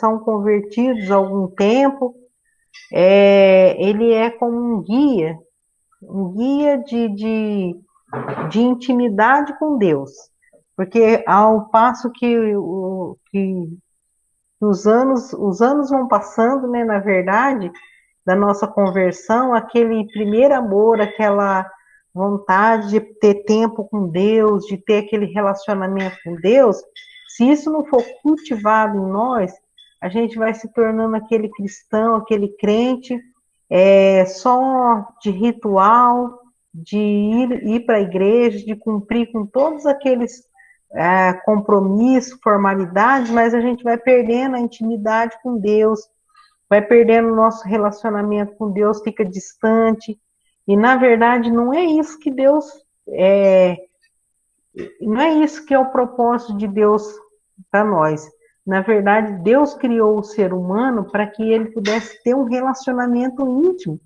são convertidos há algum tempo, ele é como um guia de intimidade com Deus. Porque ao passo que os anos vão passando, né, na verdade, da nossa conversão, aquele primeiro amor, aquela vontade de ter tempo com Deus, de ter aquele relacionamento com Deus, se isso não for cultivado em nós, a gente vai se tornando aquele cristão, aquele crente, só de ritual, de ir para a igreja, de cumprir com todos aqueles compromissos, formalidades, mas a gente vai perdendo a intimidade com Deus, vai perdendo o nosso relacionamento com Deus, fica distante. E, na verdade, não é isso que Deus não é isso que é o propósito de Deus para nós. Na verdade, Deus criou o ser humano para que ele pudesse ter um relacionamento íntimo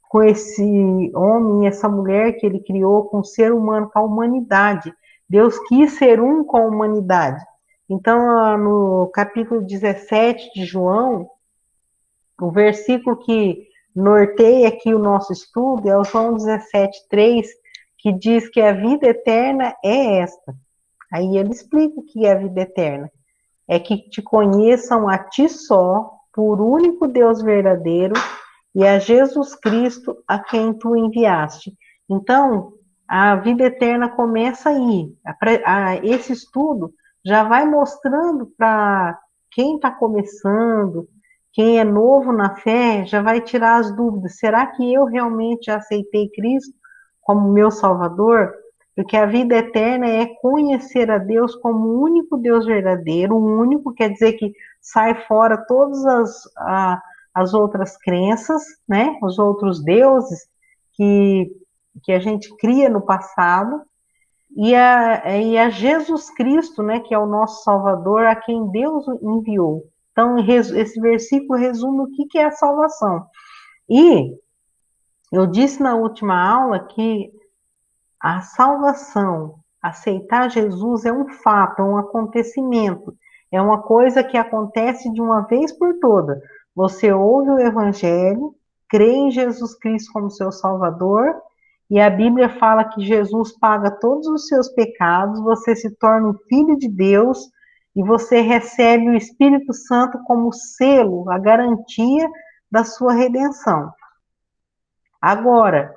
com esse homem e essa mulher que ele criou, com o ser humano, com a humanidade. Deus quis ser um com a humanidade. Então, no capítulo 17 de João, o versículo que norteia aqui o nosso estudo é o João 17:3, que diz que a vida eterna é esta. Aí ele explica o que é a vida eterna. É que te conheçam a ti só, por único Deus verdadeiro, e a Jesus Cristo a quem tu enviaste. Então, a vida eterna começa aí. Esse estudo já vai mostrando para quem está começando, quem é novo na fé, já vai tirar as dúvidas. Será que eu realmente aceitei Cristo como meu Salvador? Porque a vida eterna é conhecer a Deus como o único Deus verdadeiro. O único quer dizer que sai fora todas as outras crenças, né? Os outros deuses que a gente cria no passado. E a Jesus Cristo, né? Que é o nosso Salvador, a quem Deus enviou. Então, esse versículo resume o que é a salvação. E eu disse na última aula que a salvação, aceitar Jesus é um fato, é um acontecimento, é uma coisa que acontece de uma vez por toda. Você ouve o Evangelho, crê em Jesus Cristo como seu Salvador, e a Bíblia fala que Jesus paga todos os seus pecados, você se torna um filho de Deus, e você recebe o Espírito Santo como selo, a garantia da sua redenção. Agora,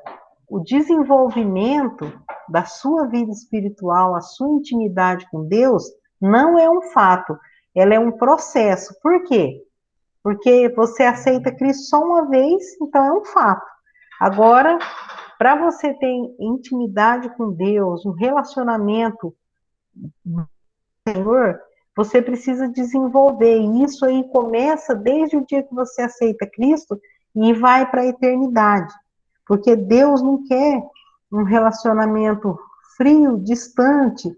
o desenvolvimento da sua vida espiritual, a sua intimidade com Deus, não é um fato, ela é um processo. Por quê? Porque você aceita Cristo só uma vez, então é um fato. Agora, para você ter intimidade com Deus, um relacionamento com o Senhor, você precisa desenvolver. E isso aí começa desde o dia que você aceita Cristo e vai para a eternidade. Porque Deus não quer um relacionamento frio, distante,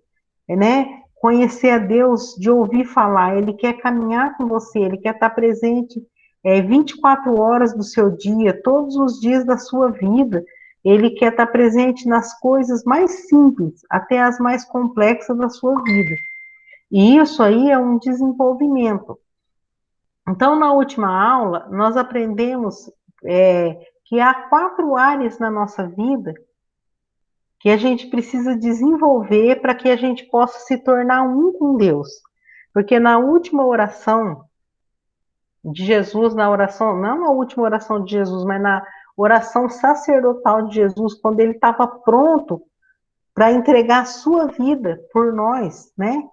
né? Conhecer a Deus de ouvir falar. Ele quer caminhar com você, ele quer estar presente 24 horas do seu dia, todos os dias da sua vida. Ele quer estar presente nas coisas mais simples, até as mais complexas da sua vida. E isso aí é um desenvolvimento. Então, na última aula, nós aprendemos que há 4 áreas na nossa vida que a gente precisa desenvolver para que a gente possa se tornar um com Deus. Porque na última oração de Jesus, não na última oração de Jesus, mas na oração sacerdotal de Jesus, quando ele estava pronto para entregar a sua vida por nós, né?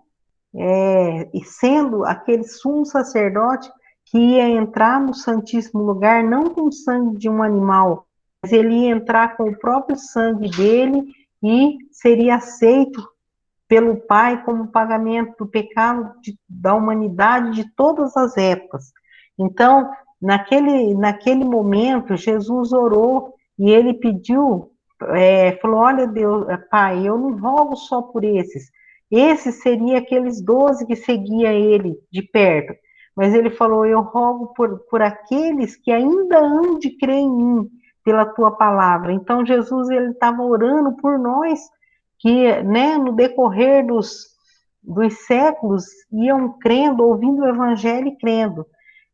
E sendo aquele sumo sacerdote que ia entrar no Santíssimo Lugar, não com o sangue de um animal, mas ele ia entrar com o próprio sangue dele e seria aceito pelo Pai como pagamento do pecado da humanidade de todas as épocas. Então, naquele momento, Jesus orou e ele pediu, falou, olha Deus, Pai, eu não rogo só por esses seriam aqueles 12 que seguia ele de perto. Mas ele falou, eu rogo por aqueles que ainda hão de crer em mim, pela tua palavra. Então, Jesus, ele estava orando por nós, que, né, no decorrer dos séculos iam crendo, ouvindo o evangelho e crendo.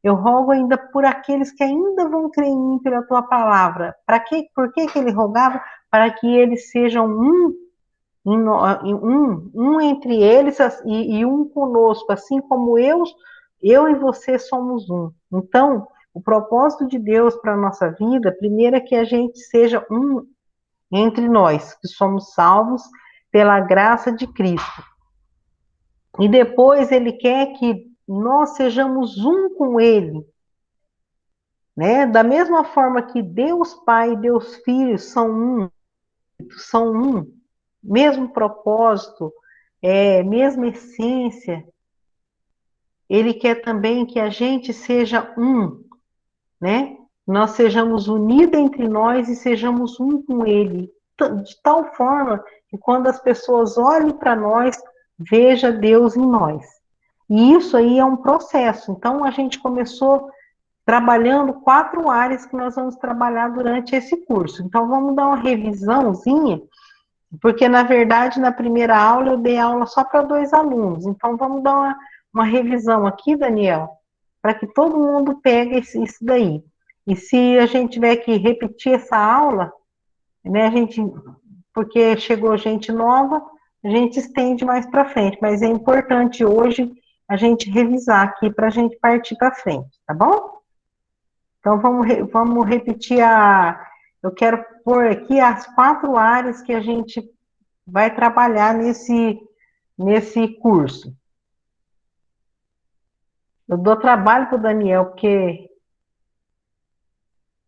Eu rogo ainda por aqueles que ainda vão crer em mim pela tua palavra. Por que ele rogava? Para que eles sejam um entre eles e um conosco, assim como eu e você somos um. Então, o propósito de Deus para a nossa vida, primeiro é que a gente seja um entre nós, que somos salvos pela graça de Cristo. E depois ele quer que nós sejamos um com ele, né? Da mesma forma que Deus Pai e Deus Filho são um, mesmo propósito, mesma essência, ele quer também que a gente seja um, né? Nós sejamos unidos entre nós e sejamos um com ele, de tal forma que quando as pessoas olhem para nós, veja Deus em nós. E isso aí é um processo. Então, a gente começou trabalhando 4 áreas que nós vamos trabalhar durante esse curso. Então, vamos dar uma revisãozinha, porque, na verdade, na primeira aula, eu dei aula só para 2 alunos. Então, vamos dar uma revisão aqui, Daniel, para que todo mundo pegue isso daí. E se a gente tiver que repetir essa aula, né, porque chegou gente nova, a gente estende mais para frente, mas é importante hoje a gente revisar aqui para a gente partir para frente, tá bom? Então vamos repetir eu quero pôr aqui as 4 áreas que a gente vai trabalhar nesse curso. Eu dou trabalho para o Daniel, porque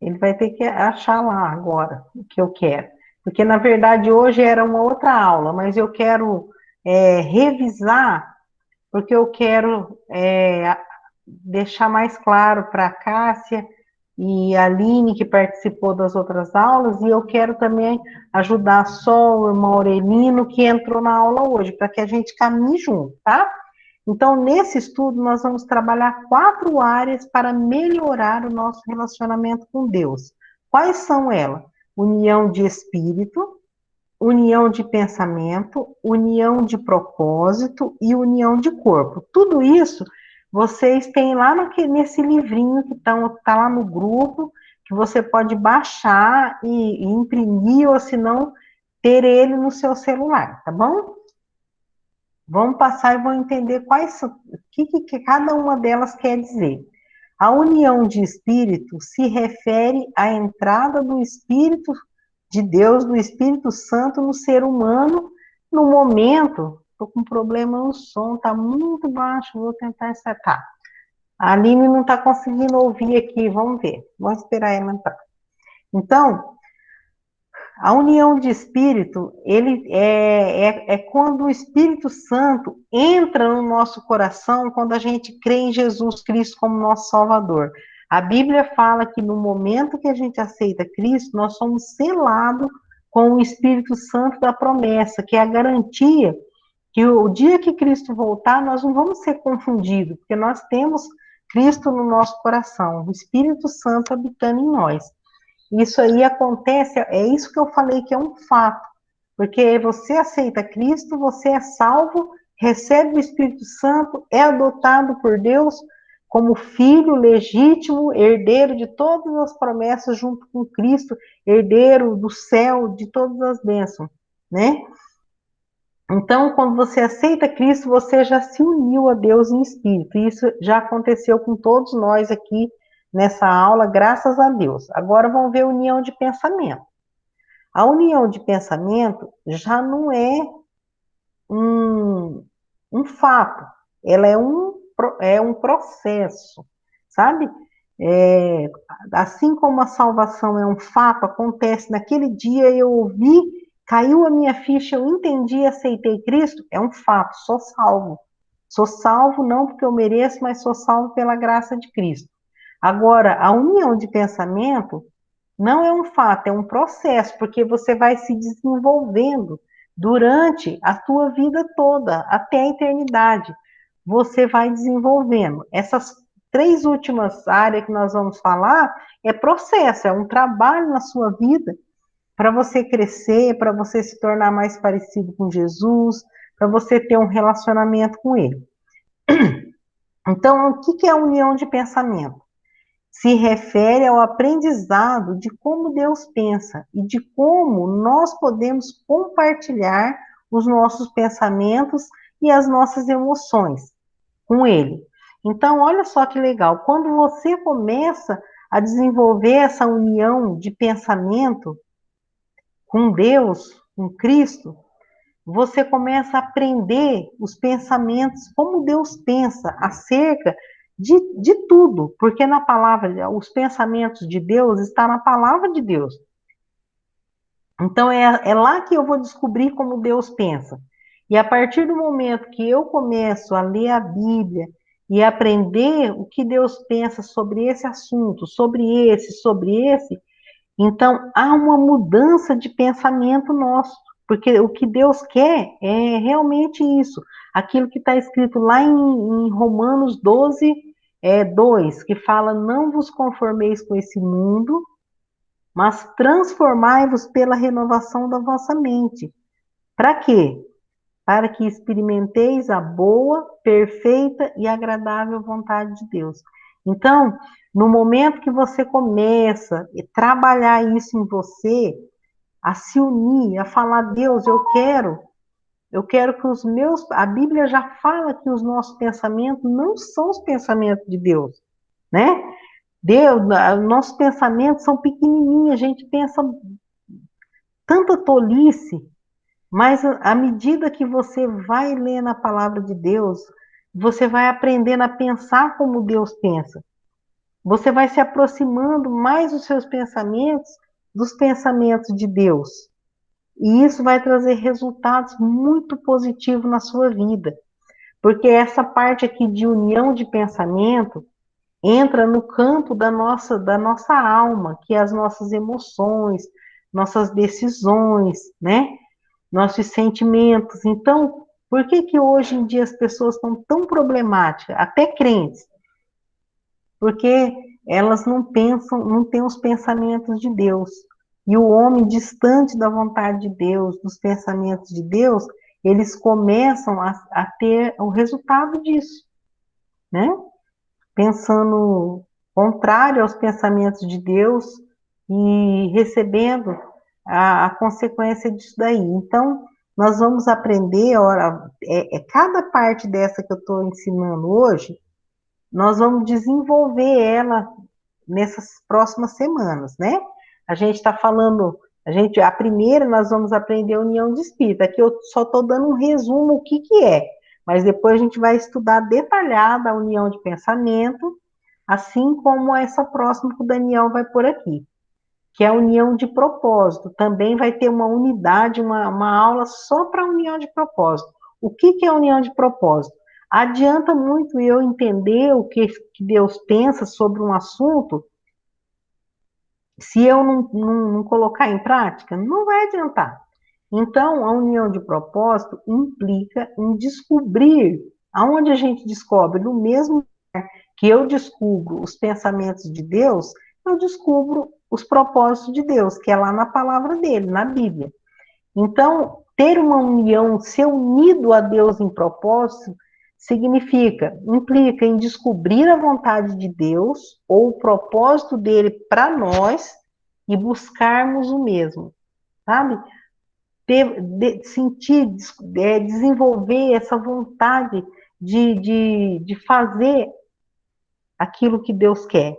ele vai ter que achar lá agora o que eu quero. Porque, na verdade, hoje era uma outra aula, mas eu quero revisar, porque eu quero deixar mais claro para a Cássia e a Aline, que participou das outras aulas, e eu quero também ajudar só o irmão Aurelino, que entrou na aula hoje, para que a gente caminhe junto, tá? Então, nesse estudo, nós vamos trabalhar 4 áreas para melhorar o nosso relacionamento com Deus. Quais são elas? União de espírito, união de pensamento, união de propósito e união de corpo. Tudo isso vocês têm lá nesse livrinho que tá lá no grupo, que você pode baixar e imprimir, ou se não, ter ele no seu celular, tá bom? Vamos passar e vão entender o que cada uma delas quer dizer. A união de espírito se refere à entrada do Espírito de Deus, do Espírito Santo no ser humano, no momento. Estou com problema no som, está muito baixo, vou tentar acertar. A Aline não está conseguindo ouvir aqui, vamos ver. Vamos esperar ela entrar. Então, a união de espírito, ele é quando o Espírito Santo entra no nosso coração, quando a gente crê em Jesus Cristo como nosso Salvador. A Bíblia fala que no momento que a gente aceita Cristo, nós somos selados com o Espírito Santo da promessa, que é a garantia que o dia que Cristo voltar, nós não vamos ser confundidos, porque nós temos Cristo no nosso coração, o Espírito Santo habitando em nós. Isso aí acontece, é isso que eu falei que é um fato, porque você aceita Cristo, você é salvo, recebe o Espírito Santo, é adotado por Deus como filho legítimo, herdeiro de todas as promessas junto com Cristo, herdeiro do céu, de todas as bênçãos, né? Então, quando você aceita Cristo, você já se uniu a Deus em espírito. Isso já aconteceu com todos nós aqui nessa aula, graças a Deus. Agora vamos ver a união de pensamento. A união de pensamento já não é um fato, ela é um processo, sabe? Assim como a salvação é um fato, acontece naquele dia eu ouvi, caiu a minha ficha, eu entendi, aceitei Cristo, é um fato, sou salvo. Sou salvo não porque eu mereço, mas sou salvo pela graça de Cristo. Agora, a união de pensamento não é um fato, é um processo, porque você vai se desenvolvendo durante a tua vida toda, até a eternidade. Você vai desenvolvendo. Essas 3 últimas áreas que nós vamos falar é processo, é um trabalho na sua vida para você crescer, para você se tornar mais parecido com Jesus, para você ter um relacionamento com ele. Então, o que é a união de pensamento? Se refere ao aprendizado de como Deus pensa e de como nós podemos compartilhar os nossos pensamentos e as nossas emoções com Ele. Então, olha só que legal, quando você começa a desenvolver essa união de pensamento com Deus, com Cristo, você começa a aprender os pensamentos, como Deus pensa acerca de tudo, porque na palavra, os pensamentos de Deus estão na palavra de Deus. Então é lá que eu vou descobrir como Deus pensa. E a partir do momento que eu começo a ler a Bíblia e aprender o que Deus pensa sobre esse assunto, sobre esse, então há uma mudança de pensamento nosso. Porque o que Deus quer é realmente isso. Aquilo que está escrito lá em Romanos 12, 2, que fala: não vos conformeis com esse mundo, mas transformai-vos pela renovação da vossa mente. Para quê? Para que experimenteis a boa, perfeita e agradável vontade de Deus. Então, no momento que você começa a trabalhar isso em você, a se unir, a falar: Deus, eu quero que os meus, a Bíblia já fala que os nossos pensamentos não são os pensamentos de Deus, né? Deus, nossos pensamentos são pequenininhos, a gente pensa tanta tolice, mas à medida que você vai lendo a palavra de Deus, você vai aprendendo a pensar como Deus pensa. Você vai se aproximando mais dos seus pensamentos dos pensamentos de Deus. E isso vai trazer resultados muito positivos na sua vida. Porque essa parte aqui de união de pensamento entra no campo da nossa alma, que é as nossas emoções, nossas decisões, né? Nossos sentimentos. Então, por que que hoje em dia as pessoas estão tão problemáticas, até crentes? Porque elas não pensam, não têm os pensamentos de Deus. E o homem distante da vontade de Deus, dos pensamentos de Deus, eles começam a ter o resultado disso, né? Pensando contrário aos pensamentos de Deus e recebendo a consequência disso daí. Então, nós vamos aprender, ora, cada parte dessa que eu estou ensinando hoje, nós vamos desenvolver ela nessas próximas semanas, né? A gente está falando, a primeira nós vamos aprender a união de espírito. Aqui eu só estou dando um resumo o que é, mas depois a gente vai estudar detalhada a união de pensamento, assim como essa próxima que o Daniel vai por aqui, que é a união de propósito. Também vai ter uma unidade, uma aula só para a união de propósito. O que é a união de propósito? Adianta muito eu entender o que Deus pensa sobre um assunto, se eu não colocar em prática, não vai adiantar. Então, a união de propósito implica em descobrir, aonde a gente descobre, no mesmo lugar que eu descubro os pensamentos de Deus, eu descubro os propósitos de Deus, que é lá na palavra dele, na Bíblia. Então, ter uma união, ser unido a Deus em propósito, implica em descobrir a vontade de Deus ou o propósito dele para nós e buscarmos o mesmo, sabe? Desenvolver essa vontade de fazer aquilo que Deus quer.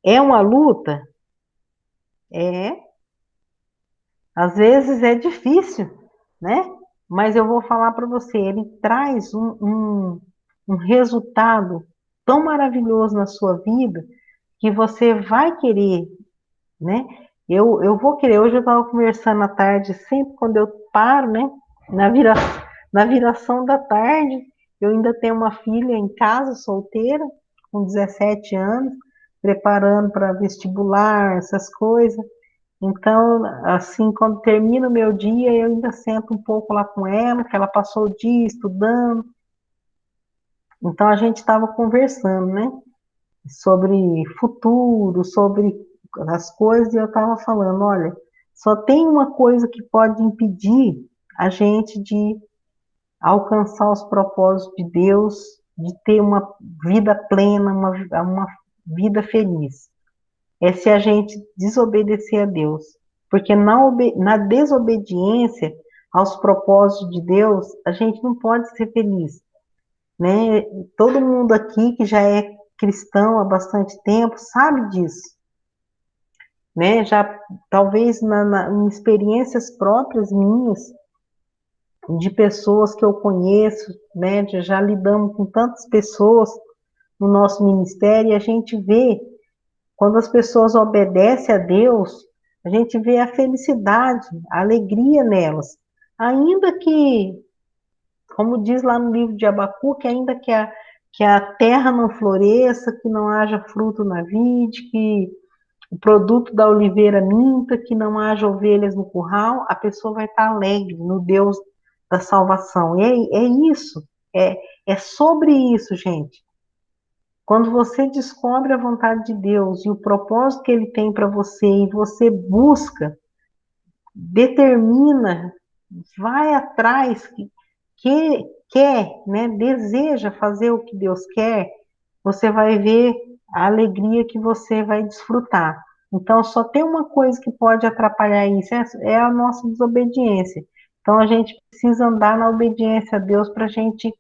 É uma luta? É. Às vezes é difícil, né? Mas eu vou falar para você, ele traz um resultado tão maravilhoso na sua vida que você vai querer, né? Eu vou querer. Hoje eu estava conversando à tarde, sempre quando eu paro, né? Na, vira, na viração da tarde, eu ainda tenho uma filha em casa, solteira, com 17 anos, preparando para vestibular, essas coisas. Então, assim, quando termina o meu dia, eu ainda sento um pouco lá com ela, que ela passou o dia estudando. Então, a gente estava conversando, né? Sobre futuro, sobre as coisas, e eu estava falando, olha, só tem uma coisa que pode impedir a gente alcançar os propósitos de Deus, de ter uma vida plena, uma vida feliz. É se a gente desobedecer a Deus. Porque na desobediência aos propósitos de Deus, a gente não pode ser feliz, né? Todo mundo aqui que já é cristão há bastante tempo sabe disso, né? Já talvez em experiências próprias minhas, de pessoas que eu conheço, né? Já lidamos com tantas pessoas no nosso ministério e a gente vê, quando as pessoas obedecem a Deus, a gente vê a felicidade, a alegria nelas. Ainda que, como diz lá no livro de Abacuque, ainda que a terra não floresça, que não haja fruto na vide, que o produto da oliveira minta, que não haja ovelhas no curral, a pessoa vai estar alegre no Deus da salvação. E é isso, é sobre isso, gente. Quando você descobre a vontade de Deus e o propósito que Ele tem para você, e você busca, determina, vai atrás, quer, né, deseja fazer o que Deus quer, você vai ver a alegria que você vai desfrutar. Então, só tem uma coisa que pode atrapalhar isso, é a nossa desobediência. Então, a gente precisa andar na obediência a Deus para a gente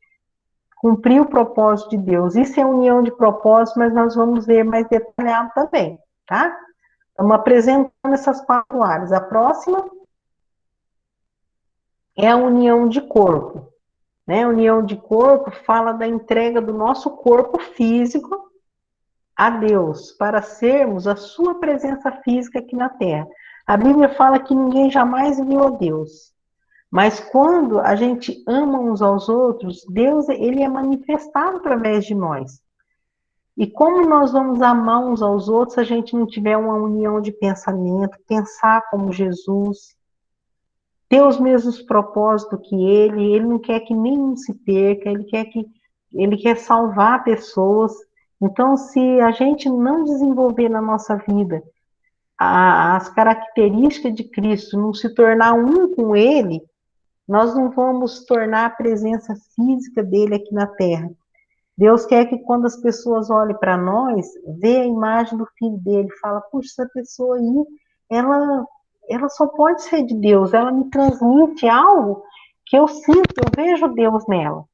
cumprir o propósito de Deus. Isso é união de propósitos, mas nós vamos ver mais detalhado também, tá? Estamos apresentando essas 4 áreas. A próxima é a união de corpo, né? A união de corpo fala da entrega do nosso corpo físico a Deus, para sermos a sua presença física aqui na Terra. A Bíblia fala que ninguém jamais viu a Deus. Mas quando a gente ama uns aos outros, Deus, ele é manifestado através de nós. E como nós vamos amar uns aos outros se a gente não tiver uma união de pensamento, pensar como Jesus, ter os mesmos propósitos que ele não quer que nenhum se perca, ele quer salvar pessoas. Então, se a gente não desenvolver na nossa vida as características de Cristo, não se tornar um com ele, nós não vamos tornar a presença física dele aqui na Terra. Deus quer que quando as pessoas olhem para nós, vê a imagem do filho dele, fala, puxa, essa pessoa aí, ela, ela só pode ser de Deus, ela me transmite algo que eu sinto, eu vejo Deus nela.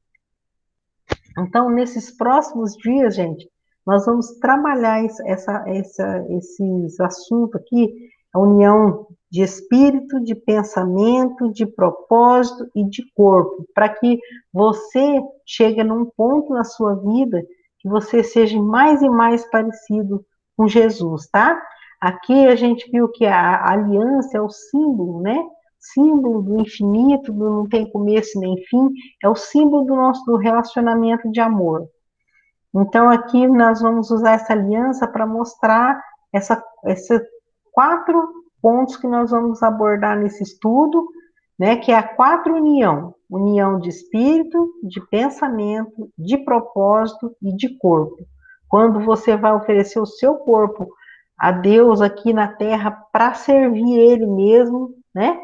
Então, nesses próximos dias, gente, nós vamos trabalhar esses assuntos aqui, a união de espírito, de pensamento, de propósito e de corpo, para que você chegue num ponto na sua vida que você seja mais e mais parecido com Jesus, tá? Aqui a gente viu que a aliança é o símbolo, né? Símbolo do infinito, do não tem começo nem fim, é o símbolo do relacionamento de amor. Então, aqui nós vamos usar essa aliança para mostrar esses 4 pontos que nós vamos abordar nesse estudo, né, que é a 4 união. União de espírito, de pensamento, de propósito e de corpo. Quando você vai oferecer o seu corpo a Deus aqui na terra para servir Ele mesmo, né?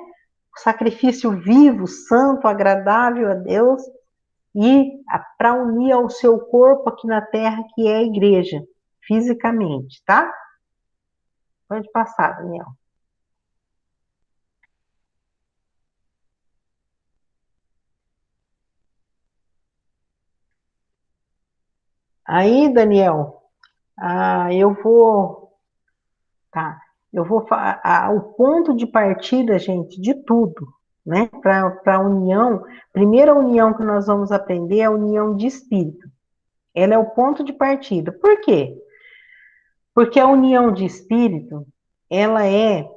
Sacrifício vivo, santo, agradável a Deus, e para unir ao seu corpo aqui na terra, que é a igreja, fisicamente, tá? Pode passar, Daniel. Aí, Daniel, eu vou, tá? O ponto de partida, gente, de tudo, né? Para a união, primeira união que nós vamos aprender é a união de espírito. Ela é o ponto de partida. Por quê? Porque a união de espírito, ela é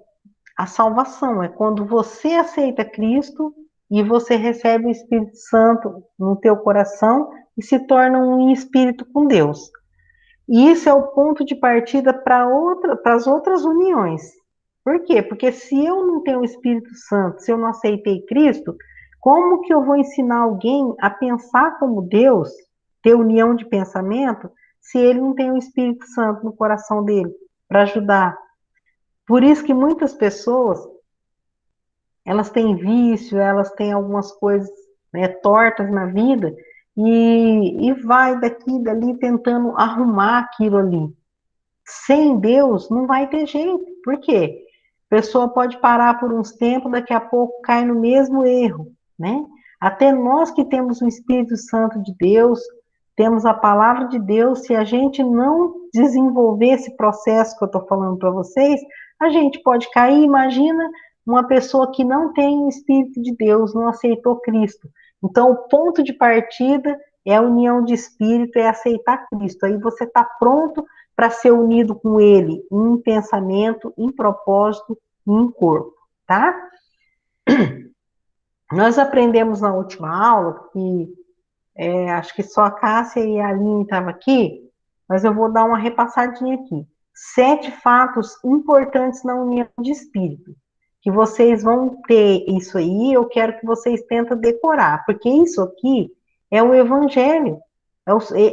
a salvação, é quando você aceita Cristo e você recebe o Espírito Santo no teu coração e se torna um espírito com Deus. E isso é o ponto de partida para as outras uniões. Por quê? Porque se eu não tenho o Espírito Santo, se eu não aceitei Cristo, como que eu vou ensinar alguém a pensar como Deus, ter união de pensamento, se ele não tem o Espírito Santo no coração dele para ajudar? Por isso que muitas pessoas, elas têm vício, elas têm algumas coisas, tortas na vida e vai daqui e dali tentando arrumar aquilo ali. Sem Deus não vai ter jeito. Por quê? A pessoa pode parar por uns tempos, daqui a pouco cai no mesmo erro, né? Até nós que temos o Espírito Santo de Deus, temos a palavra de Deus, se a gente não desenvolver esse processo que eu estou falando para vocês, a gente pode cair. Imagina uma pessoa que não tem o Espírito de Deus, não aceitou Cristo. Então, o ponto de partida é a união de espírito, é aceitar Cristo. Aí você está pronto para ser unido com Ele em pensamento, em propósito e em corpo, tá? Nós aprendemos na última aula, que acho que só a Cássia e a Aline estavam aqui, mas eu vou dar uma repassadinha aqui. 7 fatos importantes na união de espírito. Que vocês vão ter isso aí, eu quero que vocês tentem decorar, porque isso aqui é o Evangelho.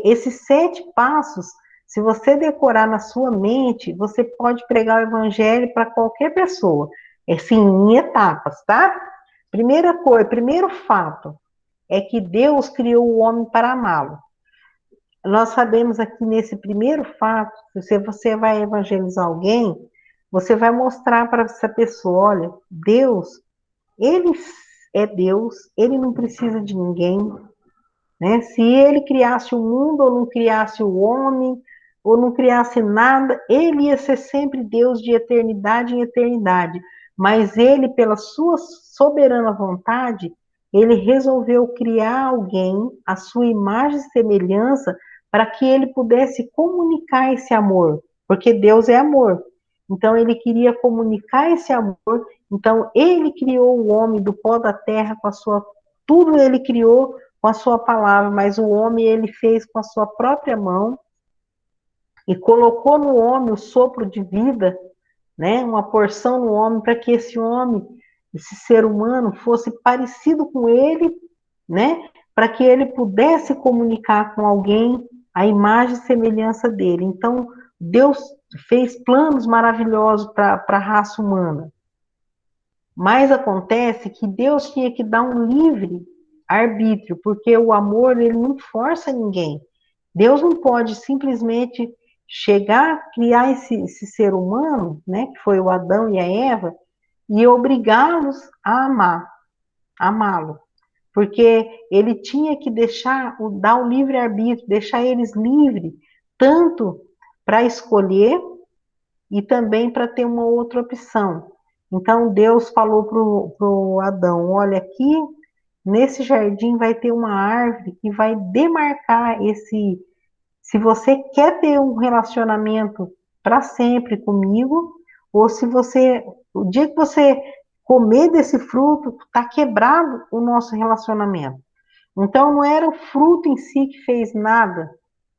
Esses 7 passos, se você decorar na sua mente, você pode pregar o Evangelho para qualquer pessoa, assim, em etapas, tá? Primeira coisa, primeiro fato, é que Deus criou o homem para amá-lo. Nós sabemos aqui nesse primeiro fato, se você vai evangelizar alguém, você vai mostrar para essa pessoa, olha, Deus, Ele é Deus, Ele não precisa de ninguém, né? Se Ele criasse o mundo ou não criasse o homem, ou não criasse nada, Ele ia ser sempre Deus de eternidade em eternidade. Mas Ele, pela sua soberana vontade, Ele resolveu criar alguém, à sua imagem e semelhança, para que Ele pudesse comunicar esse amor, porque Deus é amor. Então Ele queria comunicar esse amor. Então Ele criou o homem do pó da terra com a sua, tudo Ele criou com a sua palavra, mas o homem Ele fez com a sua própria mão e colocou no homem o sopro de vida, né, uma porção no homem, para que esse homem, esse ser humano, fosse parecido com ele, né, para que ele pudesse comunicar com alguém a imagem e semelhança dele. Então, Deus fez planos maravilhosos para a raça humana. Mas acontece que Deus tinha que dar um livre arbítrio, porque o amor, ele não força ninguém. Deus não pode simplesmente chegar, criar esse ser humano, né, que foi o Adão e a Eva, e obrigá-los a amá-lo. Porque ele tinha que dar o livre-arbítrio, deixar eles livres, tanto para escolher e também para ter uma outra opção. Então Deus falou para o Adão, olha aqui, nesse jardim vai ter uma árvore que vai demarcar se você quer ter um relacionamento para sempre comigo, ou se você, o dia que você comer desse fruto, está quebrado o nosso relacionamento. Então não era o fruto em si que fez nada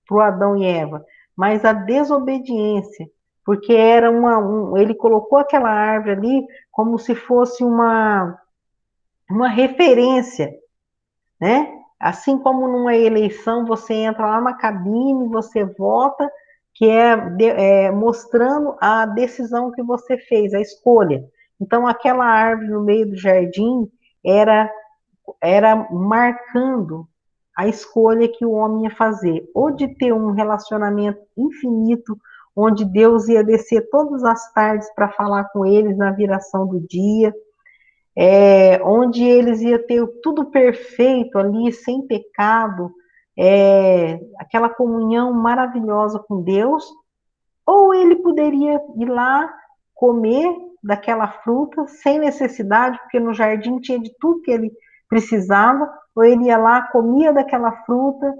para o Adão e Eva, mas a desobediência, porque era ele colocou aquela árvore ali como se fosse uma referência, né? Assim como numa eleição você entra lá na cabine, você vota, que é mostrando a decisão que você fez, a escolha. Então aquela árvore no meio do jardim era marcando a escolha que o homem ia fazer, ou de ter um relacionamento infinito, onde Deus ia descer todas as tardes para falar com eles na viração do dia, onde eles iam ter tudo perfeito ali, sem pecado, aquela comunhão maravilhosa com Deus, ou ele poderia ir lá comer daquela fruta sem necessidade, porque no jardim tinha de tudo que ele precisava, ou ele ia lá, comia daquela fruta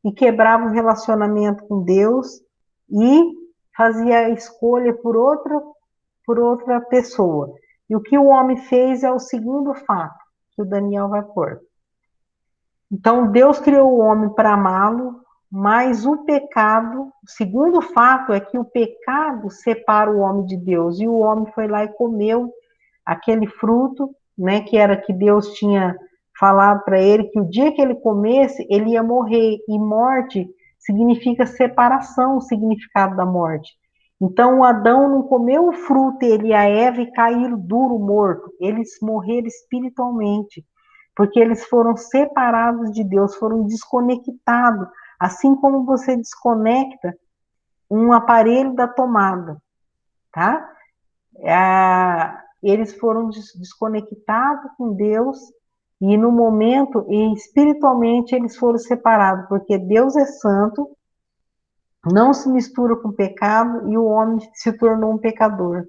e quebrava o relacionamento com Deus e fazia a escolha por outra pessoa. E o que o homem fez é o segundo fato, que o Daniel vai pôr. Então, Deus criou o homem para amá-lo, mas o pecado, o segundo fato é que o pecado separa o homem de Deus, e o homem foi lá e comeu aquele fruto, né, que era que Deus tinha falado para ele, que o dia que ele comesse, ele ia morrer, e morte significa separação, o significado da morte. Então, o Adão não comeu o fruto, ele e a Eva, e caíram duro, morto, eles morreram espiritualmente, porque eles foram separados de Deus, foram desconectados, assim como você desconecta um aparelho da tomada, tá? Eles foram desconectados com Deus e no momento, e espiritualmente eles foram separados, porque Deus é santo, não se mistura com o pecado e o homem se tornou um pecador.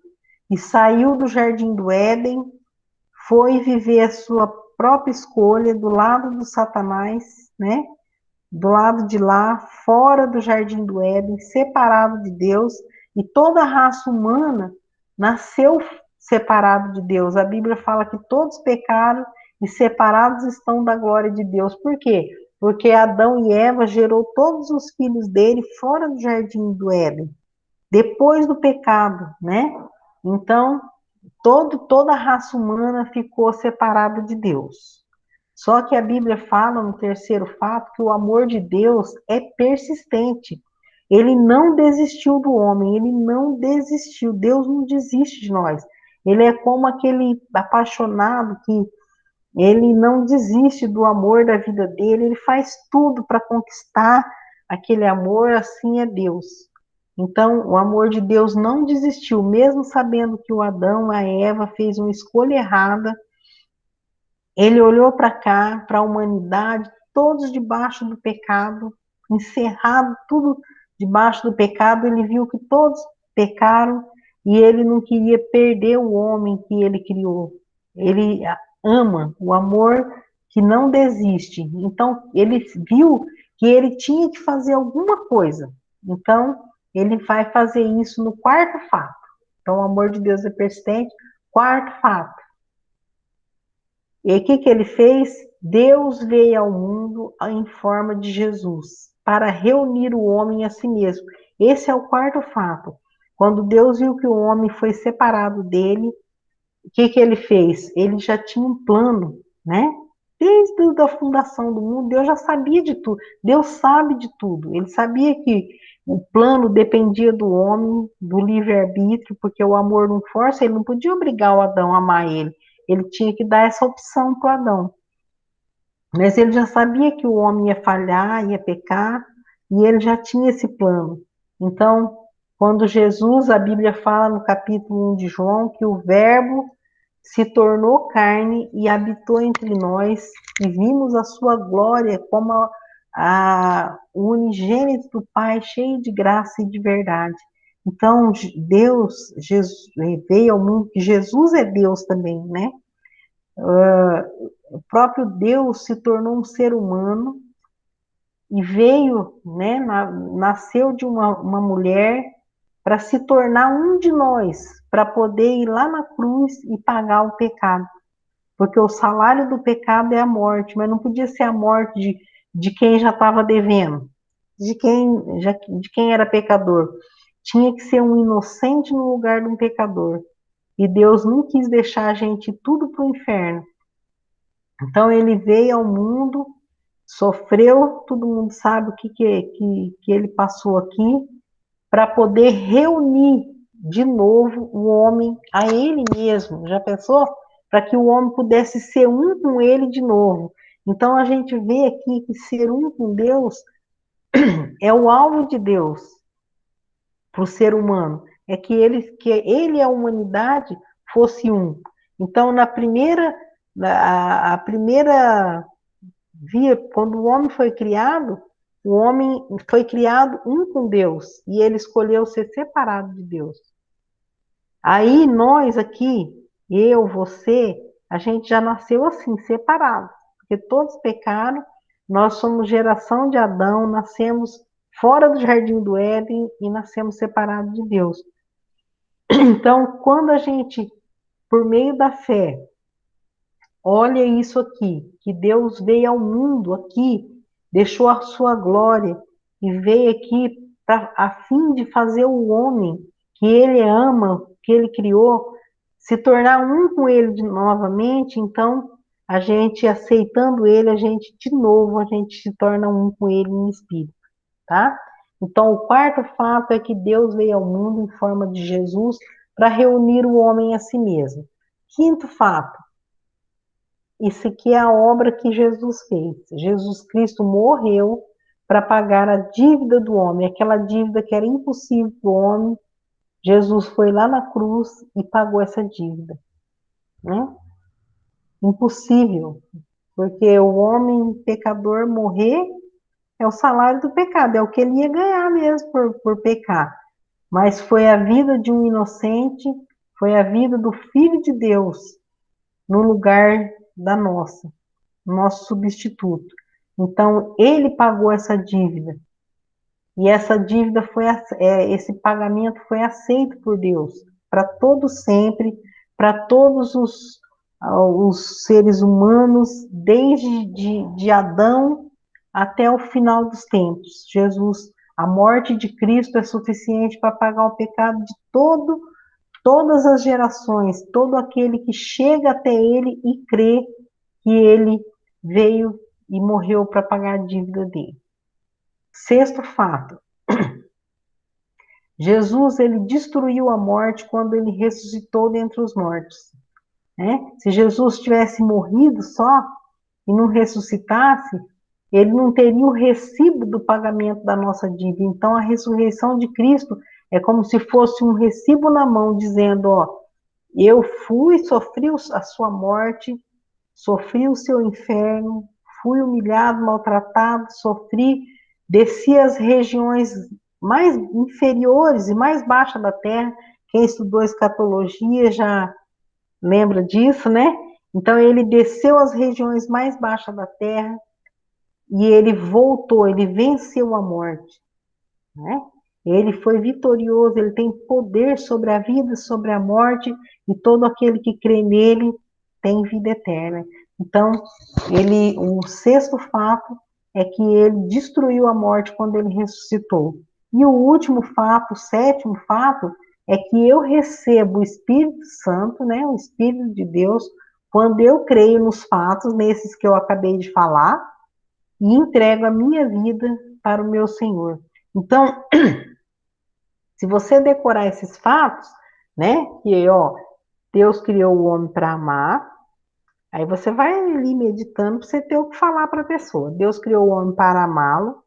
E saiu do jardim do Éden, foi viver a sua própria escolha do lado do Satanás, né? Do lado de lá, fora do jardim do Éden, separado de Deus, e toda a raça humana nasceu separado de Deus. A Bíblia fala que todos pecaram e separados estão da glória de Deus. Por quê? Porque Adão e Eva gerou todos os filhos dele fora do jardim do Éden, depois do pecado, né? Então, toda a raça humana ficou separada de Deus. Só que a Bíblia fala no terceiro fato que o amor de Deus é persistente. Ele não desistiu do homem, ele não desistiu. Deus não desiste de nós. Ele é como aquele apaixonado que ele não desiste do amor da vida dele, ele faz tudo para conquistar aquele amor, assim é Deus. Então, o amor de Deus não desistiu, mesmo sabendo que o Adão, a Eva, fez uma escolha errada. Ele olhou para cá, para a humanidade, todos debaixo do pecado, encerrado tudo debaixo do pecado. Ele viu que todos pecaram e ele não queria perder o homem que ele criou. Ele ama o amor que não desiste. Então, ele viu que ele tinha que fazer alguma coisa. Então, ele vai fazer isso no quarto fato. Então, o amor de Deus é persistente. Quarto fato. E o que ele fez? Deus veio ao mundo em forma de Jesus, para reunir o homem a si mesmo. Esse é o quarto fato. Quando Deus viu que o homem foi separado dele, o que ele fez? Ele já tinha um plano, né? Desde a fundação do mundo, Deus já sabia de tudo. Deus sabe de tudo. Ele sabia que o plano dependia do homem, do livre-arbítrio, porque o amor não força, ele não podia obrigar o Adão a amar ele. Ele tinha que dar essa opção para o Adão. Mas ele já sabia que o homem ia falhar, ia pecar, e ele já tinha esse plano. Então, quando Jesus, a Bíblia fala no capítulo 1 de João, que o Verbo se tornou carne e habitou entre nós, e vimos a sua glória como o unigênito do Pai, cheio de graça e de verdade. Então, Deus, Jesus, veio ao mundo, que Jesus é Deus também, né? O próprio Deus se tornou um ser humano e veio, né, nasceu de uma mulher para se tornar um de nós, para poder ir lá na cruz e pagar o pecado. Porque o salário do pecado é a morte, mas não podia ser a morte de quem já estava devendo, de quem era pecador. Tinha que ser um inocente no lugar de um pecador. E Deus não quis deixar a gente tudo para o inferno. Então ele veio ao mundo, sofreu, todo mundo sabe o que ele passou aqui, para poder reunir de novo o homem a ele mesmo. Já pensou? Para que o homem pudesse ser um com ele de novo. Então a gente vê aqui que ser um com Deus é o alvo de Deus para o ser humano. É que ele e a humanidade fosse um. Então, a primeira via, quando o homem foi criado, o homem foi criado um com Deus e ele escolheu ser separado de Deus. Aí nós aqui, eu, você, a gente já nasceu assim, separado, porque todos pecaram, nós somos geração de Adão, nascemos fora do jardim do Éden e nascemos separados de Deus. Então, quando a gente, por meio da fé, olha isso aqui, que Deus veio ao mundo aqui, deixou a sua glória e veio aqui a fim de fazer o homem que ele ama, que ele criou, se tornar um com ele novamente. Então, a gente aceitando ele, a gente de novo, a gente se torna um com ele em espírito, tá? Então, o quarto fato é que Deus veio ao mundo em forma de Jesus para reunir o homem a si mesmo. Quinto fato, isso aqui é a obra que Jesus fez. Jesus Cristo morreu para pagar a dívida do homem, aquela dívida que era impossível para o homem. Jesus foi lá na cruz e pagou essa dívida, né? Impossível, porque o homem pecador morrer é o salário do pecado, é o que ele ia ganhar mesmo por pecar. Mas foi a vida de um inocente, foi a vida do Filho de Deus no lugar da nossa, nosso substituto. Então, ele pagou essa dívida. E essa dívida foi, esse pagamento foi aceito por Deus, para todos sempre, para todos os seres humanos, desde de Adão até o final dos tempos. Jesus, a morte de Cristo é suficiente para pagar o pecado de todas as gerações, todo aquele que chega até ele e crê que ele veio e morreu para pagar a dívida dele. Sexto fato, Jesus, ele destruiu a morte quando ele ressuscitou dentre os mortos, né? Se Jesus tivesse morrido só e não ressuscitasse, ele não teria o recibo do pagamento da nossa dívida. Então, a ressurreição de Cristo é como se fosse um recibo na mão, dizendo, ó, eu fui, sofri a sua morte, sofri o seu inferno, fui humilhado, maltratado, sofri, desci as regiões mais inferiores e mais baixas da terra. Quem estudou escatologia já lembra disso, né? Então ele desceu às regiões mais baixas da terra e ele voltou, ele venceu a morte, né? Ele foi vitorioso, ele tem poder sobre a vida, sobre a morte, e todo aquele que crê nele tem vida eterna. Então, o sexto fato é que ele destruiu a morte quando ele ressuscitou. E o último fato, o sétimo fato, é que eu recebo o Espírito Santo, né, o Espírito de Deus, quando eu creio nos fatos, nesses que eu acabei de falar, e entrego a minha vida para o meu Senhor. Então, se você decorar esses fatos, né, que ó, Deus criou o homem para amar, aí você vai ali meditando para você ter o que falar para a pessoa. Deus criou o homem para amá-lo,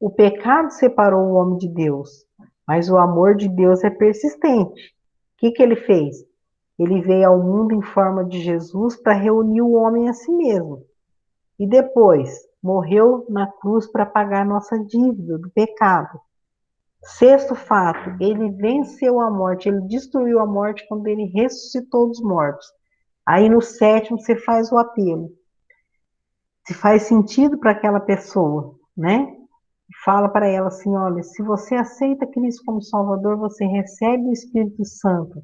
o pecado separou o homem de Deus, mas o amor de Deus é persistente. O que ele fez? Ele veio ao mundo em forma de Jesus para reunir o homem a si mesmo. E depois, morreu na cruz para pagar a nossa dívida do pecado. Sexto fato, ele venceu a morte, ele destruiu a morte quando ele ressuscitou dos mortos. Aí no sétimo você faz o apelo. Se faz sentido para aquela pessoa, né? Fala para ela assim, olha, se você aceita Cristo como Salvador, você recebe o Espírito Santo.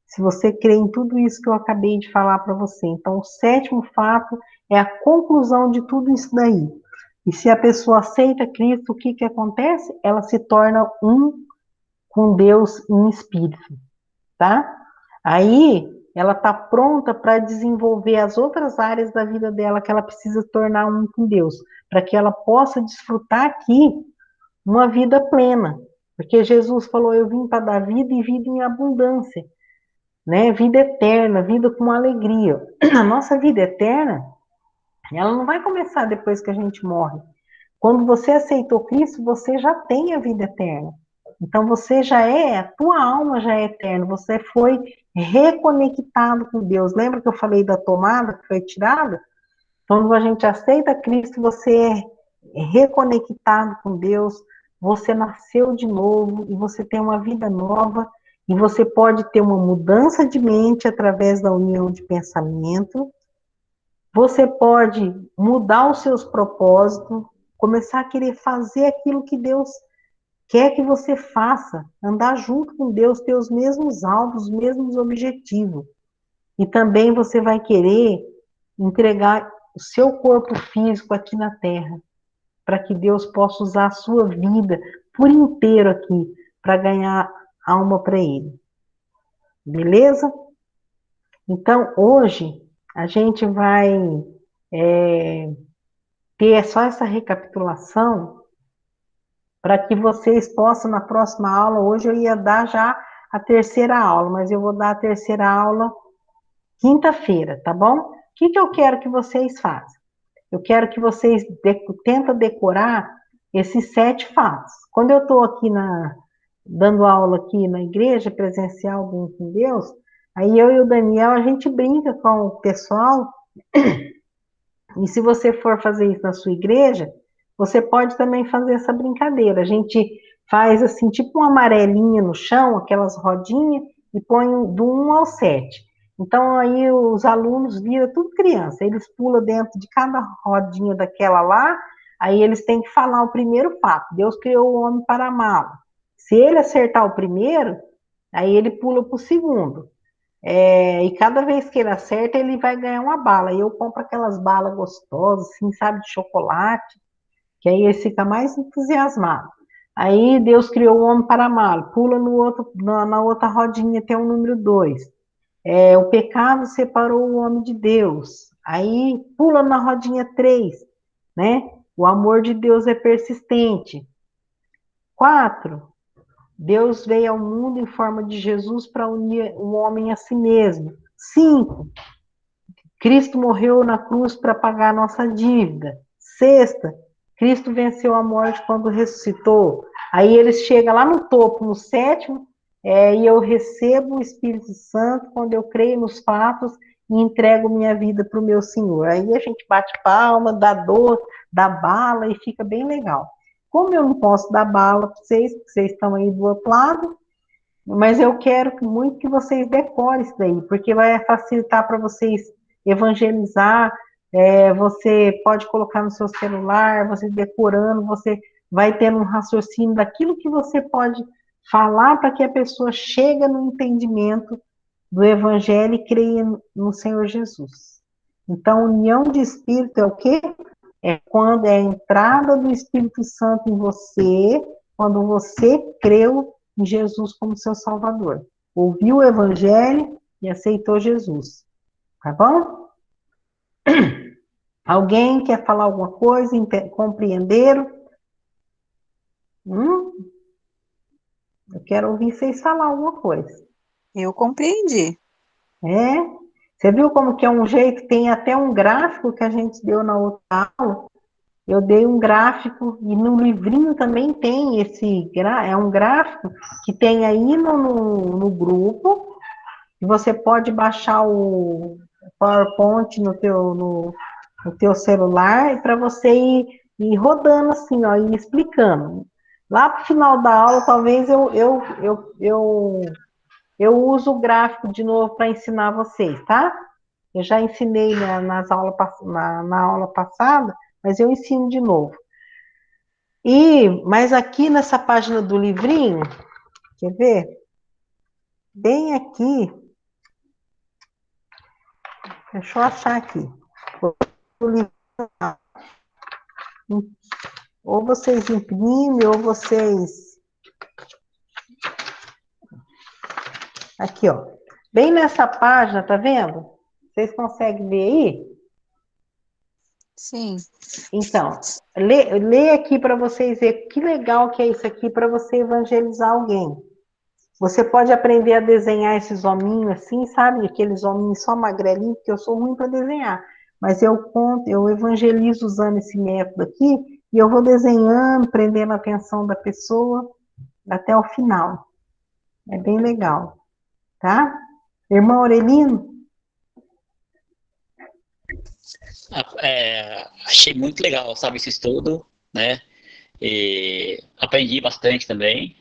Se você crê em tudo isso que eu acabei de falar para você. Então, o sétimo fato é a conclusão de tudo isso daí. E se a pessoa aceita Cristo, o que que acontece? Ela se torna um com Deus em espírito, tá? Aí ela está pronta para desenvolver as outras áreas da vida dela que ela precisa tornar um com Deus, para que ela possa desfrutar aqui uma vida plena. Porque Jesus falou, eu vim para dar vida e vida em abundância, né? Vida eterna, vida com alegria. A nossa vida eterna, ela não vai começar depois que a gente morre. Quando você aceitou Cristo, você já tem a vida eterna. Então você já é, a tua alma já é eterna, você foi reconectado com Deus. Lembra que eu falei da tomada que foi tirada? Quando a gente aceita Cristo, você é reconectado com Deus, você nasceu de novo e você tem uma vida nova e você pode ter uma mudança de mente através da união de pensamento. Você pode mudar os seus propósitos, começar a querer fazer aquilo que Deus quer que você faça, andar junto com Deus, ter os mesmos alvos, os mesmos objetivos. E também você vai querer entregar o seu corpo físico aqui na Terra, para que Deus possa usar a sua vida por inteiro aqui, para ganhar alma para Ele. Beleza? Então, hoje, a gente vai ter só essa recapitulação para que vocês possam, na próxima aula, hoje eu ia dar já a terceira aula, mas eu vou dar a terceira aula quinta-feira, tá bom? que eu quero que vocês façam? Eu quero que vocês tentem decorar esses 7 fatos. Quando eu estou aqui dando aula aqui na igreja presencial com Deus, aí eu e o Daniel, a gente brinca com o pessoal, e se você for fazer isso na sua igreja, você pode também fazer essa brincadeira. A gente faz assim, tipo uma amarelinha no chão, aquelas rodinhas, e põe do 1 ao 7. Então aí os alunos viram tudo criança, eles pulam dentro de cada rodinha daquela lá, aí eles têm que falar o primeiro fato. Deus criou o homem para amá-lo. Se ele acertar o primeiro, aí ele pula para o segundo. E cada vez que ele acerta, ele vai ganhar uma bala. E eu compro aquelas balas gostosas, assim, sabe, de chocolate, que aí ele fica mais entusiasmado. Aí Deus criou o homem para amá-lo. Pula na outra rodinha, tem o número 2. O pecado separou o homem de Deus. Aí pula na rodinha 3, né? O amor de Deus é persistente. 4. Deus veio ao mundo em forma de Jesus para unir o homem a si mesmo. 5. Cristo morreu na cruz para pagar a nossa dívida. 6. Cristo venceu a morte quando ressuscitou. Aí eles chegam lá no topo, no 7º, e eu recebo o Espírito Santo quando eu creio nos fatos e entrego minha vida para o meu Senhor. Aí a gente bate palma, dá dor, dá bala e fica bem legal. Como eu não posso dar bala para vocês, porque vocês estão aí do outro lado, mas eu quero muito que vocês decorem isso daí, porque vai facilitar para vocês evangelizar. Você pode colocar no seu celular, você decorando, você vai tendo um raciocínio daquilo que você pode falar para que a pessoa chegue no entendimento do evangelho e creia no Senhor Jesus. Então, união de espírito é o quê? É quando é a entrada do Espírito Santo em você, quando você creu em Jesus como seu Salvador. Ouviu o Evangelho e aceitou Jesus. Tá bom? Alguém quer falar alguma coisa? Compreenderam? Eu quero ouvir vocês falar alguma coisa. Eu compreendi. Você viu como que é um jeito? Tem até um gráfico que a gente deu na outra aula. Eu dei um gráfico, e no livrinho também tem é um gráfico que tem aí no grupo, e você pode baixar o PowerPoint no teu celular, para você ir rodando assim, ó, e explicando. Lá para o final da aula, talvez eu uso o gráfico de novo para ensinar vocês, tá? Eu já ensinei na aula passada, mas eu ensino de novo. Mas aqui nessa página do livrinho, quer ver? Bem aqui, deixa eu achar aqui. Ou vocês imprimem, ou vocês... Aqui, ó. Bem nessa página, tá vendo? Vocês conseguem ver aí? Sim. Então, lê aqui para vocês verem que legal que é isso aqui para você evangelizar alguém. Você pode aprender a desenhar esses hominhos assim, sabe? Aqueles hominhos só magrelinhos, porque eu sou ruim para desenhar. Mas eu evangelizo usando esse método aqui, e eu vou desenhando, prendendo a atenção da pessoa até o final. É bem legal, tá? Irmão Aurelino? Achei muito legal, sabe, esse estudo, né? E aprendi bastante também.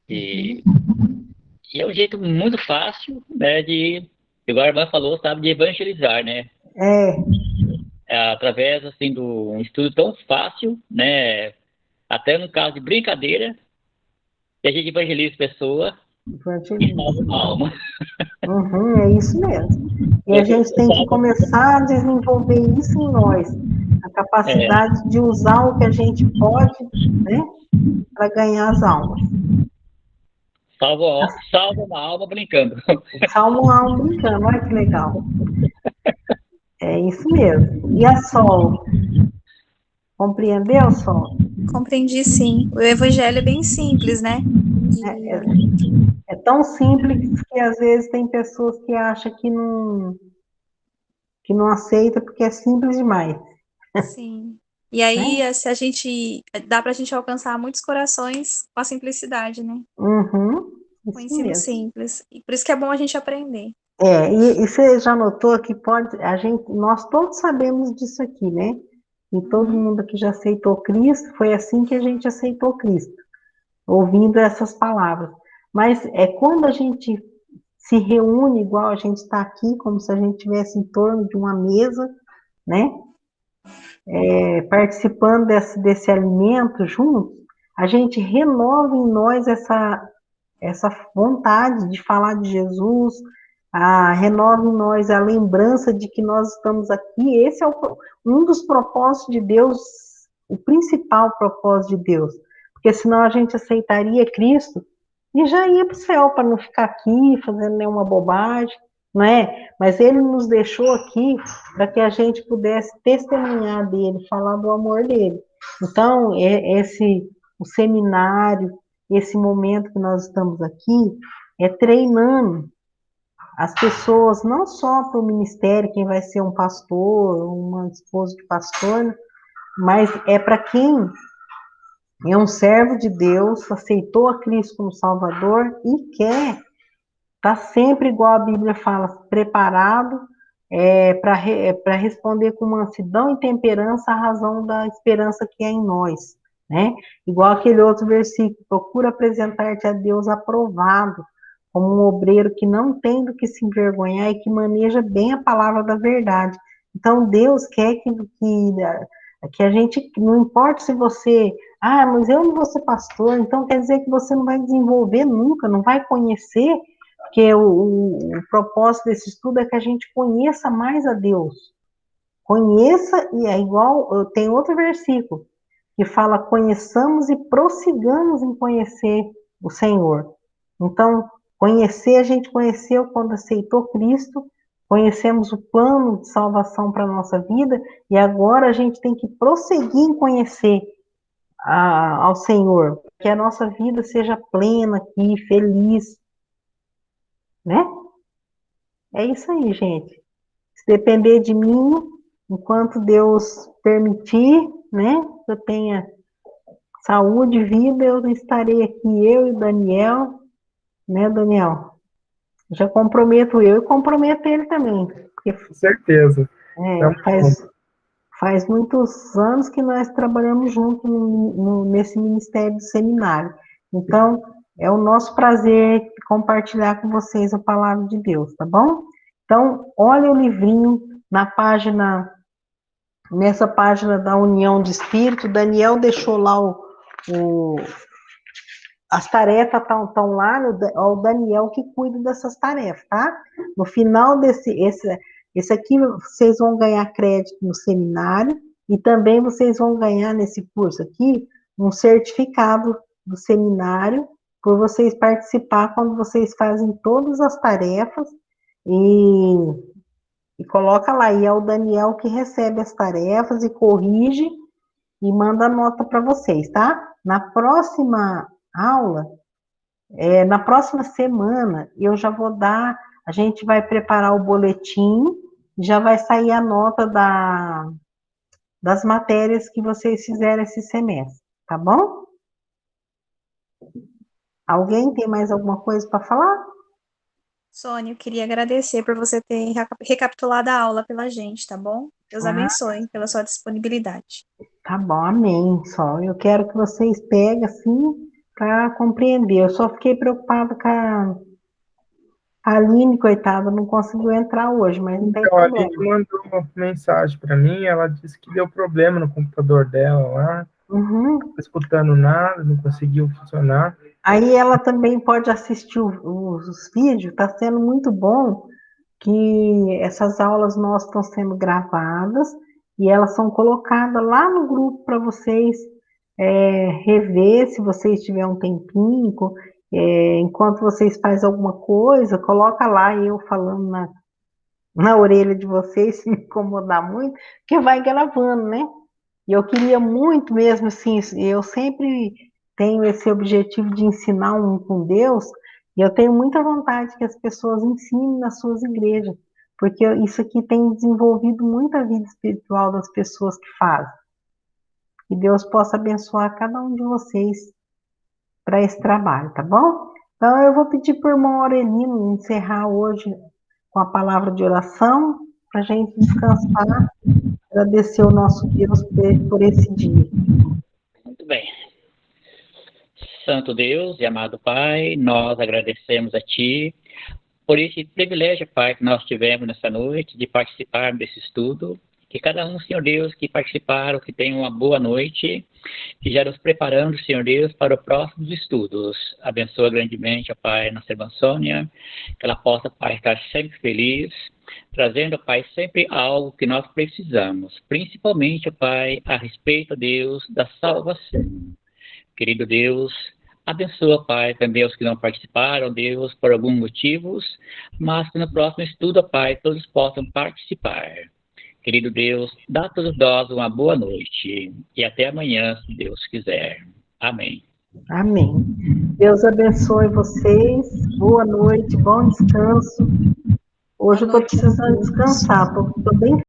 E, e é um jeito muito fácil, né, igual a irmã falou, sabe, de evangelizar, né? Através, assim, de um estudo tão fácil, né? Até no caso de brincadeira, que a gente evangeliza a pessoa e salva uma alma. É isso mesmo. E a gente tem que começar a desenvolver isso em nós, a capacidade de usar o que a gente pode, né, para ganhar as almas. Salva uma alma brincando. Salva uma alma brincando, olha que legal. É isso mesmo. E a Sol? Compreendeu, Sol? Compreendi, sim. O evangelho é bem simples, né? É tão simples que às vezes tem pessoas que acham que não aceita porque é simples demais, Sim. E aí, né? se a gente, dá pra gente alcançar muitos corações com a simplicidade, né? Uhum, Com o isso ensino mesmo. simples. E por isso que é bom a gente aprender. E você já notou que nós todos sabemos disso aqui, né? E todo Uhum. mundo que já aceitou Cristo, foi assim que a gente aceitou Cristo, ouvindo essas palavras. Mas é quando a gente se reúne igual a gente está aqui, como se a gente estivesse em torno de uma mesa, né? Participando desse alimento juntos, a gente renova em nós essa vontade de falar de Jesus, renova em nós a lembrança de que nós estamos aqui. Esse é um dos propósitos de Deus, o principal propósito de Deus, porque senão a gente aceitaria Cristo e já ia para o céu para não ficar aqui fazendo nenhuma bobagem, não é? Mas Ele nos deixou aqui para que a gente pudesse testemunhar dele, falar do amor dele. Então, o seminário, esse momento que nós estamos aqui, é treinando as pessoas, não só para o ministério, quem vai ser um pastor, uma esposa de pastor, mas é para quem é um servo de Deus, aceitou a Cristo como Salvador e quer estar sempre, igual a Bíblia fala, preparado para responder com mansidão e temperança a razão da esperança que é em nós, né? Igual aquele outro versículo, procura apresentar-te a Deus aprovado, como um obreiro que não tem do que se envergonhar e que maneja bem a palavra da verdade. Então, Deus quer que a gente, não importa se você, mas eu não vou ser pastor, então quer dizer que você não vai desenvolver nunca, não vai conhecer, porque o propósito desse estudo é que a gente conheça mais a Deus. Conheça, e é igual, tem outro versículo, que fala, conheçamos e prossigamos em conhecer o Senhor. Então, conhecer, a gente conheceu quando aceitou Cristo, conhecemos o plano de salvação para a nossa vida, e agora a gente tem que prosseguir em conhecer ao Senhor, que a nossa vida seja plena aqui, feliz, né? É isso aí, gente. Se depender de mim, enquanto Deus permitir, né, que eu tenha saúde e vida, eu estarei aqui, eu e o Daniel, né, Daniel? Já comprometo eu e comprometo ele também, porque Com certeza. é, Tamo junto. faz muitos anos que nós trabalhamos juntos nesse Ministério do Seminário. Então, é o nosso prazer compartilhar com vocês a palavra de Deus, tá bom? Então, olha o livrinho nessa página da União de Espírito, Daniel deixou lá as tarefas estão lá, o Daniel que cuida dessas tarefas, tá? No final esse aqui vocês vão ganhar crédito no seminário e também vocês vão ganhar nesse curso aqui um certificado do seminário por vocês participar quando vocês fazem todas as tarefas e coloca lá, e é o Daniel que recebe as tarefas e corrige e manda nota para vocês, tá? Na próxima aula, na próxima semana, eu já vou dar, a gente vai preparar o boletim, já vai sair a nota das matérias que vocês fizeram esse semestre, tá bom? Alguém tem mais alguma coisa para falar? Sônia, eu queria agradecer por você ter recapitulado a aula pela gente, tá bom? Deus Ah, abençoe pela sua disponibilidade. tá bom, amém. Só eu quero que vocês peguem assim para compreender. Eu só fiquei preocupada com a Aline, coitada, não conseguiu entrar hoje, mas não tem Então, a Aline problema. mandou uma mensagem para mim, ela disse que deu problema no computador dela lá, não Uhum. tá escutando nada, não conseguiu funcionar. Aí ela também pode assistir os vídeos, está sendo muito bom que essas aulas nossas estão sendo gravadas e elas são colocadas lá no grupo para vocês rever, se vocês tiverem um tempinho, enquanto vocês fazem alguma coisa, coloca lá eu falando na orelha de vocês, se me incomodar muito, que vai gravando, né? E eu queria muito mesmo, assim, eu sempre tenho esse objetivo de ensinar um com Deus, e eu tenho muita vontade que as pessoas ensinem nas suas igrejas, porque isso aqui tem desenvolvido muito a vida espiritual das pessoas que fazem. Que Deus possa abençoar cada um de vocês para esse trabalho, tá bom? Então, eu vou pedir para o irmão Aurelino encerrar hoje com a palavra de oração, para a gente descansar, agradecer o nosso Deus por esse dia. Muito bem. Santo Deus e amado Pai, nós agradecemos a Ti por esse privilégio, Pai, que nós tivemos nessa noite de participar desse estudo. Que cada um, Senhor Deus, que participaram, que tenham uma boa noite, que já nos preparando, Senhor Deus, para os próximos estudos. Abençoa grandemente, ó Pai, nossa irmã Sônia, que ela possa, Pai, estar sempre feliz, trazendo, ó Pai, sempre algo que nós precisamos, principalmente, ó Pai, a respeito, Deus, da salvação. Querido Deus, abençoa, Pai, também os que não participaram, Deus, por alguns motivos, mas que no próximo estudo, Pai, todos possam participar. Querido Deus, dá a todos nós uma boa noite e até amanhã, se Deus quiser. Amém. Amém. Deus abençoe vocês. Boa noite, bom descanso. Hoje eu estou precisando descansar, estou bem